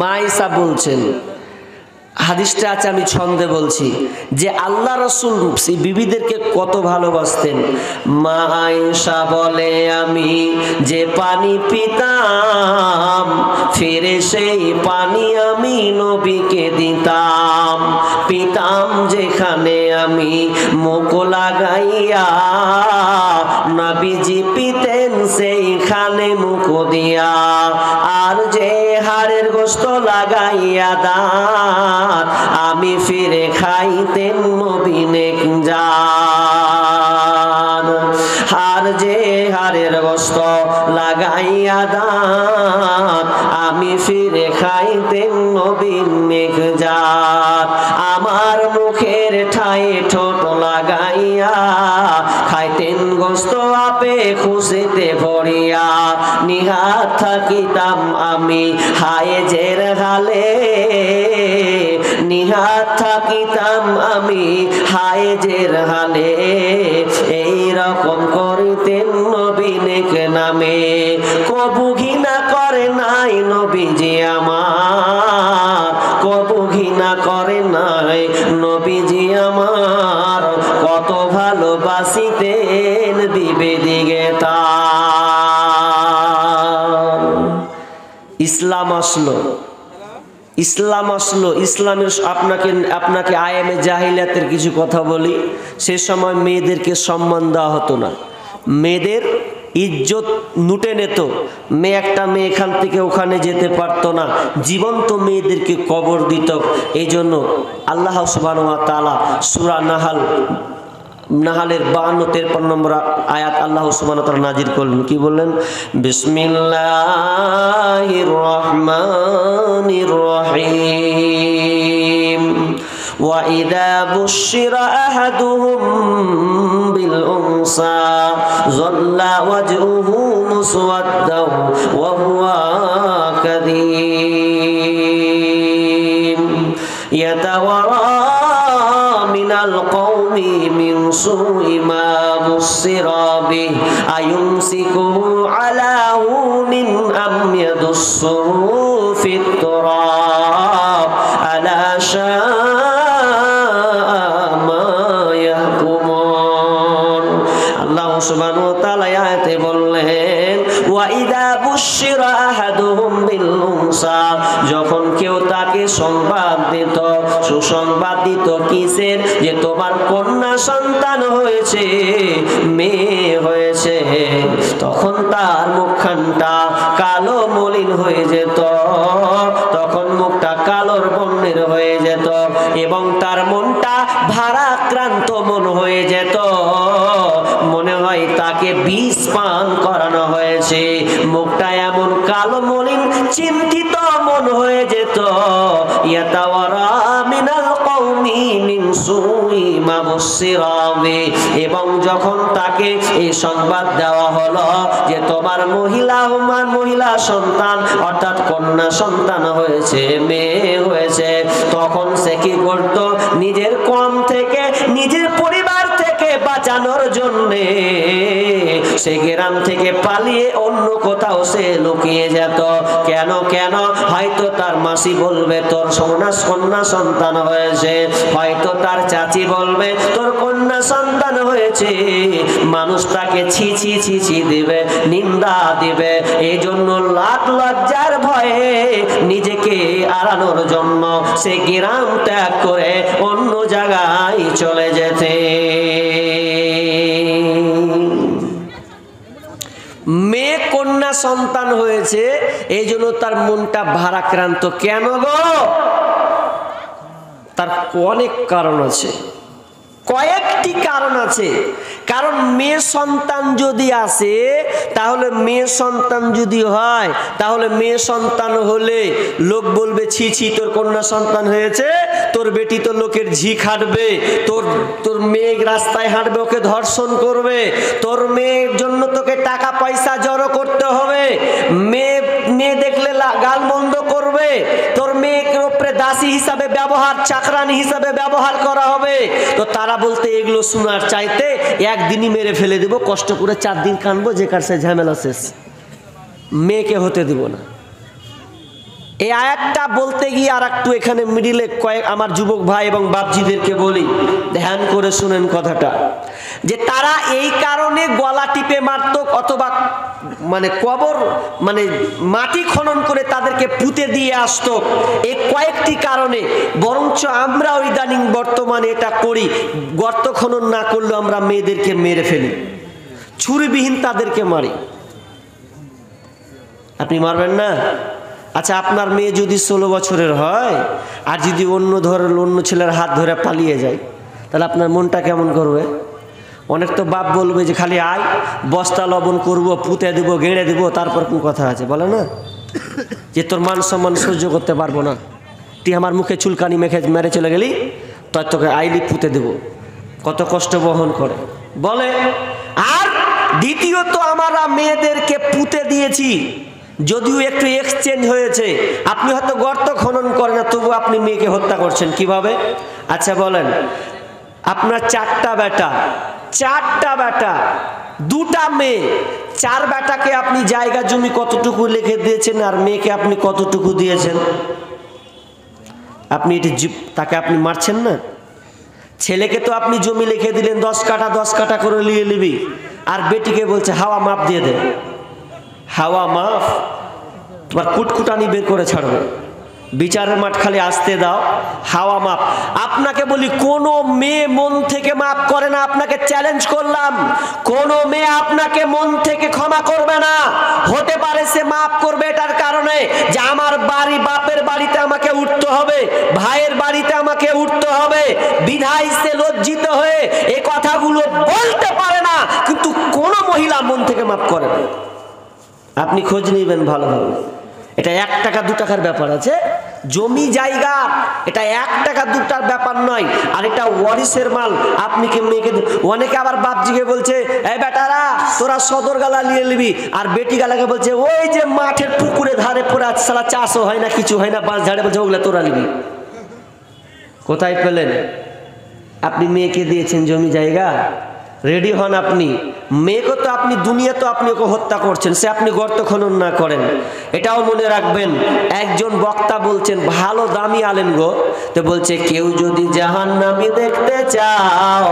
মা ঈসা বলছেন, হাদিসটা আছে আমি ছন্দে বলছি, যে আল্লাহ রাসূল সেই বিবিদেরকে কত ভালোবাসতেন। মা ঈসা বলে, আমি যে পানি পিতাম ফিরে সেই পানি আমি নবীকে দিতাম। পিতাম যেখানে আমি মুখ লাগাইয়া, নবীজি পিতেন সেইখানে মুখ দিয়া। আর যে হাড়ের গোশত লাগাইয়া দাঁত আমি ফিরে খাইতেন নবী নেক জান। আর যে হাড়ের গোশত লাগাইয়া দাঁত আমি ফিরে খাইতেন নবী নেক জান। আমার মুখের ঠায়ে ঠোঁট লাগাইয়া খাইতেন গোশত আপে খুশিতে ভরিয়া। নিহাত থাকিতাম আমি হায়েজের হালে, নিহাত থাকিতাম আমি হায়েজের হালে। এই রকম করিতেন নবী নেক নামে। কবু ঘৃণা করে নাই নবীজি আমার, কবু ঘৃণা করে নাই নবীজি আমার। কত ভালোবাসিতেন বিবেদিগে তার। ইসলাম আসলো, ইসলাম আসলো, ইসলামের আপনাকে আয়ামে জাহিলিয়াতের কিছু কথা বলি। সে সময় মেয়েদেরকে সম্মান দেওয়া হতো না, মেয়েদের ইজ্জত লুটে নিত। একটা মেয়ে এখান থেকে ওখানে যেতে পারতো না, জীবন্ত মেয়েদেরকে কবর দিত। এই জন্য আল্লাহ সুবহানাহু ওয়া তাআলা সূরা নাহালের 52-53 নম্বর আয়াত আল্লাহ সুবহানাহু ওয়া তাআলা নাজিল করলেন। কি বললেন? বিসমিল্লাহির রহমানির রহিম। وَإِذَا بُشِّرَ أَحَدُهُم بِالْأُنثَى ظَلَّ وَجْهُهُ مُسْوَدًّا وَهُوَ كَظِيمٌ يَتَوَارَى من القوم من سوء ما بصر به أيمسكه على هون أم يدسه في التراب ألا شاء ما يحكمون। আল্লাহ সুবহানাহু ওয়া তাআলা আয়াতে বললেন, ওয়াইদা বুশিরা আহাদুহুম বিল উনসা, যখন কেউ তাকে সংবাদ দিত, সুসংবাদ দিত কিসের? যে তোমার কন্যা সন্তান হয়েছে, মেয়ে হয়েছে, তখন তার মুখখানটা কালো মলিন হয়ে যেত, তখন মুখটা কালোর বর্ণের হয়ে যেত এবং তার মনটা ভারাক্রান্ত মন হয়ে যেত। মনে হয় তাকে বিষ পান করানো হয়েছে। মুখটা এমন কালো মলিন চিন্তিত মন হয়ে যেত। ইয়াতাওয়ারা মিনাল কওমি মিন সুই মা বুশিরা বিহি, এবং যখন তাকে এই সংবাদ দেওয়া হলো যে তোমার মহিলা সন্তান অর্থাৎ কন্যা সন্তান হয়েছে, মেয়ে হয়েছে, তখন সে কি করত? নিজের কম থেকে, নিজের পরিবার থেকে বাঁচানোর জন্যে সে গ্রাম থেকে পালিয়ে অন্য কোথাও সে লুকিয়ে যেত। কেন? হয়তো তার মাসি বলবে তোর কন্যা সন্তান হয়েছে, হয়তো তার চাচি বলবে তোর কন্যা সন্তান হয়েছে। মানুষ তাকে ছি ছি ছি ছি দিবে, নিন্দা দিবে। এই জন্য লাখ লজ্জার ভয়ে নিজেকে আড়ানোর জন্য সে গ্রাম ত্যাগ করে অন্য জায়গায় চলে যেতে। মেয়ে কন্যা সন্তান হয়েছে, এই জন্য তার মনটা ভারাক্রান্ত। কেন গো? তার অনেক কারণ আছে, কয়েকটি কারণ আছে। কারণ মেয়ে সন্তান যদি আসে, তাহলে মেয়ে সন্তান যদি হয়, তাহলে মেয়ে সন্তান হলে লোক বলবে ছি ছি তোর কন্যা সন্তান হয়েছে, তোর বেটি তো লোকের ঝি খাটবে, তোর মেয়ে রাস্তায় হাঁটবে, ওকে ধর্ষণ করবে, তোর মেয়ের জন্য তোকে টাকা পয়সা জড়ো করতে হবে, মেয়ে দেখলে গাল মন্দ করবে, তোর মেয়ের উপরে দাসী হিসাবে ব্যবহার, চাকরানি হিসাবে ব্যবহার করা হবে। তো তারা বলতে এগুলো শোনার চাইতে একদিনই মেরে ফেলে দেব, কষ্ট করে 4 দিন কানবো, যে কার সে ঝামেলা শেষ, মেয়েকে হতে দিব না। এই আয়াতটা বলতে গিয়ে আর একটু এখানে মিডিলে কয়েক আমার যুবক ভাই এবং বাপজিদেরকে বলি, ধ্যান করে শুনেন কথাটা, যে তারা এই কারণে গলা টিপে মারত অথবা মানে কবর মানে মাটি খনন করে তাদেরকে পুঁতে দিয়ে আসতো, এই কয়েকটি কারণে। বরঞ্চ আমরা ইদানিং বর্তমানে এটা করি, গর্ত খনন না করলেও আমরা মেয়েদেরকে মেরে ফেলি, ছুরিবিহীন তাদেরকে মারি। আপনি মারবেন না? আচ্ছা, আপনার মেয়ে যদি 16 বছরের হয় আর যদি অন্য ছেলের হাত ধরে পালিয়ে যায়, তাহলে আপনার মনটা কেমন করবে? অনেক তো বাপ বলবে যে খালি আয়, বস্তা লবণ করবো, পুঁতে দেবো, গেঁড়ে দেবো, তারপর কোন কথা আছে বলে না, যে তোর মান সম্মান সহ্য করতে পারবো না, তুই আমার মুখে চুলকানি মেরে চলে গেলি, তোকে আইলি পুঁতে দেবো। কত কষ্ট বহন করে বলে। আর দ্বিতীয়ত, আমরা মেয়েদেরকে পুঁতে দিয়েছি, যদিও একটু এক্সচেঞ্জ হয়েছে। আপনি হয়তো গর্ত খনন করেন না, তবু আপনি মেয়েকে হত্যা করছেন কিভাবে? আচ্ছা বলেন, আপনার 4টা বেটা, 2টা মেয়ে, 4 বেটাকে আপনি জায়গা জমি কতটুকু লিখে দিয়েছেন আর মেয়েকে আপনি কতটুকু দিয়েছেন? আপনি এটি তাকে আপনি মারছেন না? ছেলেকে তো আপনি জমি লিখে দিলেন 10 কাঠা করে নিয়ে নিবি, আর বেটিকে বলছে হাওয়া মাপ দিয়ে দে, হাওয়া মাপ, তোমার কুটকুটানি বের করে ছাড়বে, বিচারের মাঠ খালি আসতে দাও, হাওয়া মাপ। আপনাকে বলি, কোনো মেয়ে মন থেকে মাপ করে না। আপনাকে চ্যালেঞ্জ করলাম, কোনো মেয়ে আপনাকে মন থেকে ক্ষমা করবে না। হতে পারে সে মাপ করবে এটার কারণে যে আমার বাপের বাড়িতে আমাকে উঠতে হবে, ভাইয়ের বাড়িতে আমাকে উঠতে হবে, বিধায় সে লজ্জিত হয়ে এই কথাগুলো বলতে পারে না। কিন্তু কোনো মহিলা মন থেকে মাপ করে না। আপনি খোঁজ নিবেন ভালোভাবে। এটা 1 টাকা 2 টাকার ব্যাপার আছে, জমি জায়গা, এটা 1 টাকা 2 টাকার ব্যাপার নয়। আর এটা ওয়ারিসের মাল। আপনি কি মেয়েকে, অনেকে আবার বাপজিকে বলছে, এই বেটারা তোরা সদর গালা নিয়ে নিবি, আর বেটি গালাকে বলছে ওই যে মাঠের পুকুরে ধারে পড়ে সালা চাষও হয় না, কিছু হয় না, বাঁশ ঝাড়ে বলছে ওগুলা তোরা নিবি। কোথায় পেলেন? আপনি মেয়েকে দিয়েছেন জমি জায়গা, রেডি হন আপনি। মেয়েকে তো আপনি দুনিয়া তো আপনি ওকে হত্যা করছেন, সে আপনি গর্ত খনন না করেন। এটাও মনে রাখবেন। একজন বক্তা বলছেন, ভালো দামি আলেম গো, তো বলছে কেউ যদি জাহান্নামী দেখতে চাও,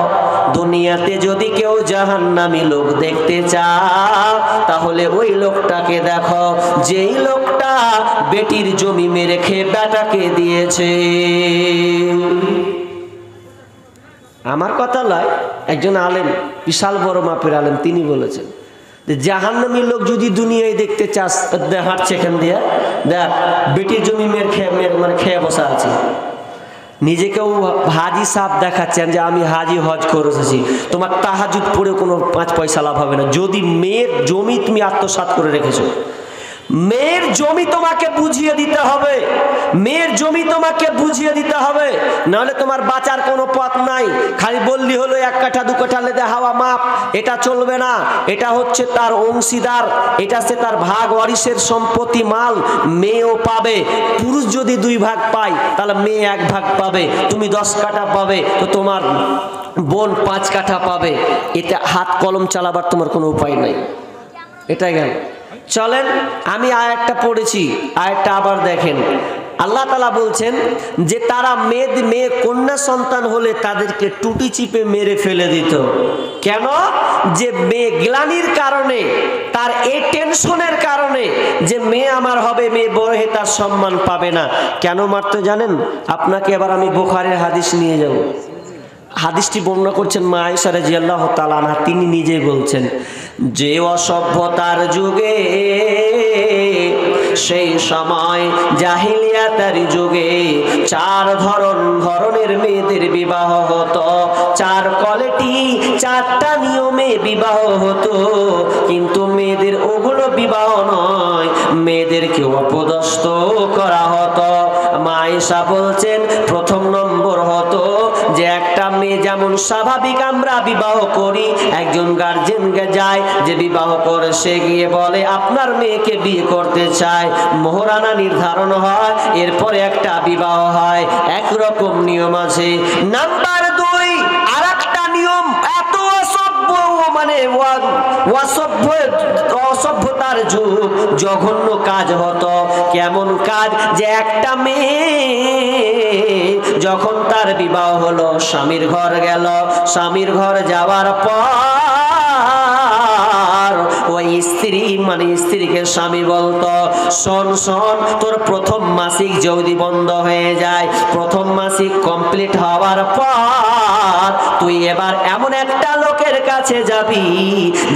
দুনিয়াতে যদি কেউ জাহান্নামী লোক দেখতে চাও, তাহলে ওই লোকটাকে দেখো যেই লোকটা বেটির জমি মেরে খেয়ে বেটাকে দিয়েছে। আমার কথা নয়, একজন আলেম, বিশাল বড় মাপের আলেম, তিনি বলেছেন যে জাহান্নামী লোক যদি দুনিয়ায় দেখতে চাস, হাঁটছে এখান দিয়ে, দেখ বেটির জমি খেয়ে বসা আছে, নিজেকেও হাজি সাহেব দেখাচ্ছেন যে আমি হাজি হজ করেছি। তোমার তাহাজ্জুদ পড়ে কোনো 5 পয়সা লাভ হবে না যদি মেয়ের জমি তুমি আত্মসাৎ করে রেখেছো। মেয়ের জমি তোমাকে বুঝিয়ে দিতে হবে, মেয়ের জমি তোমাকে বুঝিয়ে দিতে হবে, নাহলে তোমার বাঁচার কোনো পথ নাই। খালি বললি হলো 1 কাঠা 2 কাঠা লেদে হাওয়া মাপ, এটা চলবে না। এটা হচ্ছে তার অংশীদার, এটা সে তার ভাগ ওয়ারিসের সম্পত্তি মাল, মেয়েও পাবে। পুরুষ যদি 2 ভাগ পায় তাহলে মেয়ে 1 ভাগ পাবে, তুমি 10 কাঠা পাবে, তো তোমার বোন 5 কাঠা পাবে। এতে হাত কলম চালাবার তোমার কোনো উপায় নাই। এটাই গেল। চলেন আমি আয়াতটা পড়েছি, আয়াতটা আবার দেখেন। আল্লাহ তাআলা বলছেন যে তারা মেয়ে কন্যা সন্তান হলে তাদেরকে টুটি চিপে মেরে ফেলে দিত। কেন? যে মেয়ে গ্লানির কারণে, তার এই টেনশনের কারণে যে মেয়ে আমার হবে, মেয়ে বড় হয়ে তার সম্মান পাবে না। কেন মারতে জানেন? আপনাকে এবার আমি বুখারীর হাদিস নিয়ে যাব। হাদিসটি বর্ণনা করছেন মা আয়েশা রাদিয়াল্লাহু তাআলা আনহা। তিনি নিজেই বলছেন যে অসভ্যতার যুগে, সেই সময় জাহিলিয়াতের যুগে 4 ধরনের মেয়েদের বিবাহ হতো, 4 কোয়ালিটি, 4টা নিয়মে বিবাহ হতো। কিন্তু মেয়েদের ওগুলো বিবাহ নয়, মেয়েদেরকে অপদস্থ করা হতো। মা আয়েশা বলছেন প্রথম নম্বর হতো যে একটা মেয়ে যেমন স্বাভাবিক আমরা বিবাহ করি, একজন গার্জেনকে যায় যে বিবাহ করে, সে গিয়ে বলে আপনার মেয়েকে বিয়ে করতে চায়, মোহরানা নির্ধারণ হয়, এরপরে একটা বিবাহ হয়। একরকম নিয়ম আছে। নাম্বার 2 আরেকটা নিয়ম, এত অসভ্য মানে তখন অসভ্যতার যুগ, জঘন্য কাজ হতো। কেমন কাজ? যে একটা মেয়ে যখন তার বিবাহ হলো, স্বামীর ঘর গেল, স্বামীর ঘর যাওয়ার পর ওই স্ত্রী মানে স্ত্রীকে স্বামী বলতো, শোন শোন, তোর প্রথম মাসিক যদি বন্ধ হয়ে যায়, প্রথম মাসিক কমপ্লিট হওয়ার পর তুই এবার এমন একটা লোকের কাছে যাবি,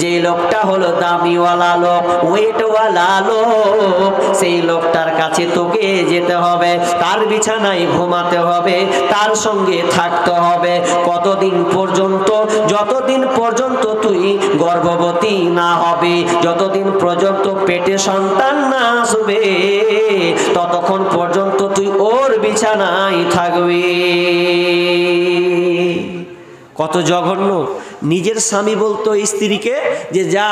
যে লোকটা হলো দামিওয়ালা লোক, ওয়েটওয়ালা লোক। সেই লোকটার কাছে তোকে যেতে হবে, তার বিছানায় ঘুমাতে হবে, তার সঙ্গে থাকতে হবে। কতদিন পর্যন্ত? যতদিন পর্যন্ত তুই গর্ভবতী না হবে, যতদিন পর্যন্ত পেটে সন্তান না আসবে, ততক্ষণ পর্যন্ত তুই ওর বিছানায় থাকবি। কত জঘন্য! নিজের স্বামী বলতো স্ত্রীকে যে যা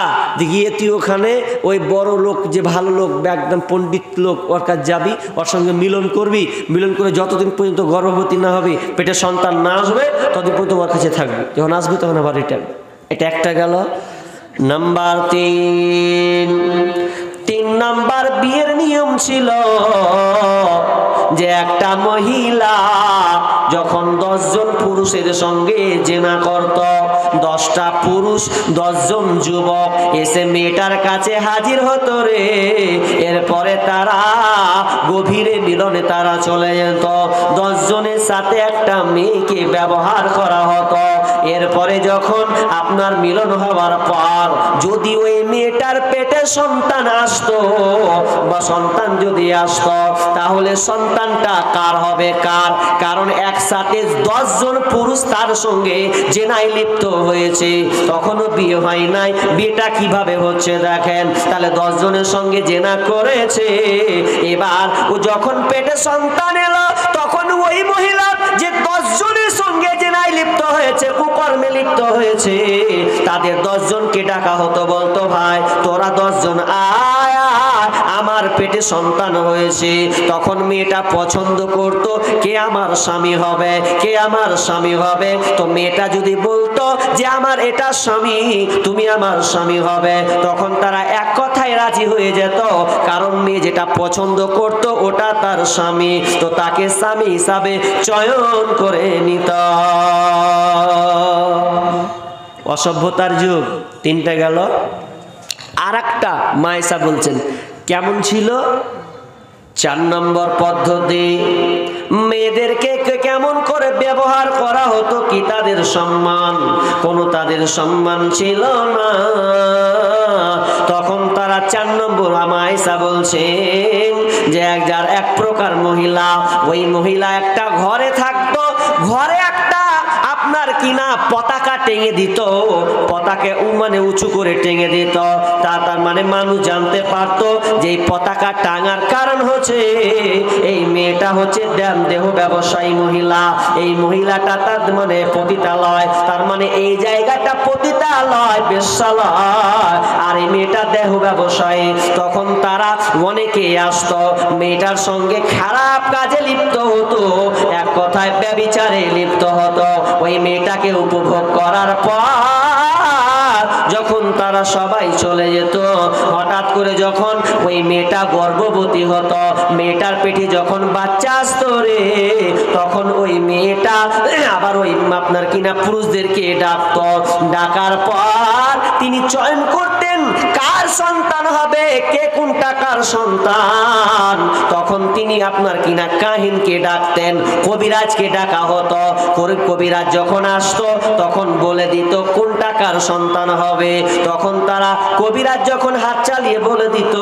গিয়ে তুই ওখানে ওই বড় লোক, যে ভালো লোক, একদম পণ্ডিত লোক, ওর কাছে যাবি, ওর সঙ্গে মিলন করবি, মিলন করে যতদিন পর্যন্ত গর্ভবতী না হবে, পেটে সন্তান না আসবে, ততদিন পর্যন্ত ওর কাছে থাকবি, যখন আসবে তখন আবার রিটার্ন। এটা একটা গেল। নাম্বার 3 নাম্বার বিয়ের নিয়ম ছিল যে একটা মহিলা যখন 10 জন পুরুষের সঙ্গে জেনা করত, 10টা পুরুষ 10 জন যুবক এসে মেয়েটার কাছে হাজির হতো রে। এরপরে তারা গভীরে মিলনে তারা চলে যেত। 10 জনের সাথে একটা মেয়েকে ব্যবহার করা হতো। এরপরে যখন আপনার মিলন হওয়ার পর যদি ওই মেয়েটার পেটে সন্তান আসতো বা সন্তান যদি আসতো, তাহলে সন্তানটা কার হবে? কার? কারণ একসাথে 10 জন পুরুষ তার সঙ্গে জেনায় লিপ্ত হয়েছে, তখনও বিয়ে হয় নাই। বিয়েটা কিভাবে হচ্ছে দেখেন। তাহলে 10 জনের সঙ্গে জেনা করেছে, এবার ও যখন পেটে সন্তান এলো, তখন ওই মহিলা যে 10 জনের সঙ্গে জেনায় লিপ্ত হয়েছে, কুকর্মে লিপ্ত হয়েছে, তাদের 10 জনকে ডাকা হতো, বলতো ভাই তোরা 10 জন আয়, আমার পেটে সন্তান হয়েছে। তখন মেয়েটা পছন্দ করতো কে আমার স্বামী হবে, কে আমার স্বামী হবে। তো মেয়েটা যদি বলতো যে আমার এটা স্বামী, তুমি আমার স্বামী হবে, তখন তারা এক কথায় রাজি হয়ে যেত, কারণ মেয়ে যেটা পছন্দ করত ওটা তার স্বামী, তো তাকে স্বামী হিসাবে চয়ন করে নিত। অসভ্যতার যুগ। 3টা গেল। আর একটা মায়েশা বলছেন কেমন ছিল? 4 নম্বর পদ্ধতি, মেয়েদেরকে কেমন করে ব্যবহার করা হতো, কি তাদের সম্মান? কোনো তাদের সম্মান ছিল না। তখন তারা 4 নম্বর মায়েশা বলছেন যে এক প্রকার মহিলা, ওই মহিলা একটা ঘরে থাকতো, ঘরে একটা আপনার কিনা পতাকা টেঙে দিত, পতাকা মানে উঁচু করে টেঙে দিত। তার মানে মানুষ জানতে পারতো যে এই পতাকা টাঙার কারণ হচ্ছে এই মেয়েটা হচ্ছে দেহ ব্যবসায়ী মহিলা, এই মহিলাটা তার মানে পতিতালয়, তার মানে এই জায়গাটা পতিতালয়, বেশ্যালয়, আর এই মেয়েটা দেহ ব্যবসায়ী। তখন তারা অনেকে আসতো, মেয়েটার সঙ্গে খারাপ কাজে লিপ্ত হতো, এক কথায় ব্যভিচারে লিপ্ত হতো। ওই মেয়েটাকে উপভোগ করার পর যখন তারা সবাই চলে যেত, হঠাৎ করে যখন ওই মেয়েটা গর্ভবতী হতো, মেয়েটার পেটে যখন বাচ্চা আসতো রে, তখন ওই মেয়েটা আবার ওই আপনার কিনা পুরুষদেরকে ডাকতো। ডাকার পর তিনি চয়ন করতেন কার সন্তান হবে, কে কোন টাকার সন্তান। তখন তিনি আপনার কিনা কাহিনকে ডাকতেন, কবিরাজকে ডাকা হতো। কবিরাজ যখন আসতো তখন বলে দিত কোন টাকার সন্তান হবে। তখন তারা কবিরাজ যখন হাত চালিয়ে বলে দিত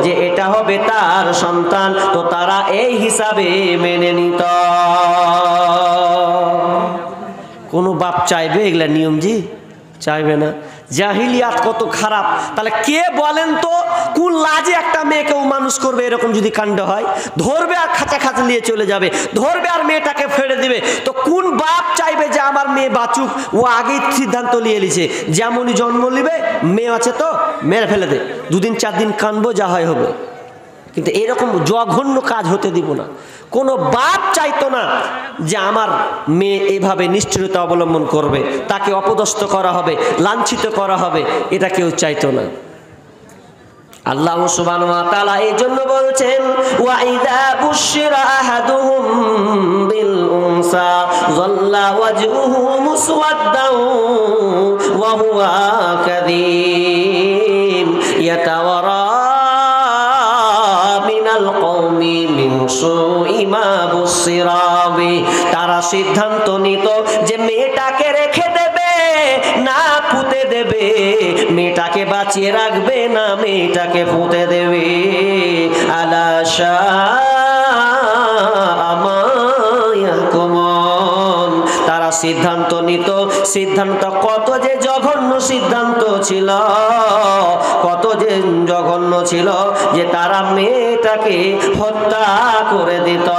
যে এটা হবে তার সন্তান, তো তারা এই হিসাবে মেনে নিত। কোনো বাপ চাইবে এগুলা নিয়ম? জি চাইবে না। জাহিলিয়াত কত খারাপ। তাহলে কে বলেন তো কোন লাজে একটা মেয়েকেও মানুষ করবে? এরকম যদি কাণ্ড হয়, ধরবে আর খাঁচা খাঁচা নিয়ে চলে যাবে, ধরবে আর মেয়েটাকে ফেলে দিবে। তো কোন বাপ চাইবে যে আমার মেয়ে বাঁচুক? ও আগেই সিদ্ধান্ত নিয়ে নিছে, যেমনই জন্ম নিবে মেয়ে আছে তো মেরে ফেলে দে, 2 দিন 4 দিন কানবো, যা হয় হবে। কিন্তু এরকম জঘন্য কাজ হতে দিব না। কোনো বাপ চাইতো না যে আমার মেয়ে এভাবে নিষ্ঠুরতা অবলম্বন করবে, তাকে অপদস্থ করা হবে, লাঞ্ছিত করা হবে, এটা কেউ চাইতো না। আল্লাহ সুবহানাহু ওয়া তাআলা এই জন্য বলছেন, ওয়া ইযা বুশিরা আহাদুহুম বিল উনসা যাল্লা ওয়াজহুহু মুসওয়াদ্দান ওয়া হুয়া কাযীম ইয়াতাওয়ারা মিনাল কওমি মিন সুই মা বুশিরা বি। তারা সিদ্ধান্ত নিত যে মেয়েটাকে রেখে দেবে না পুঁতে দেবে, মেয়েটাকে বাঁচিয়ে রাখবে না মেয়েটাকে পুঁতে দেবে। আলা শাআ মা ইয়াহকুমুন। তারা সিদ্ধান্ত নিত, সিদ্ধান্ত কত যে জঘন্য সিদ্ধান্ত ছিল, কত যে জঘন্য ছিল যে তারা মেয়েটাকে হত্যা করে দিত।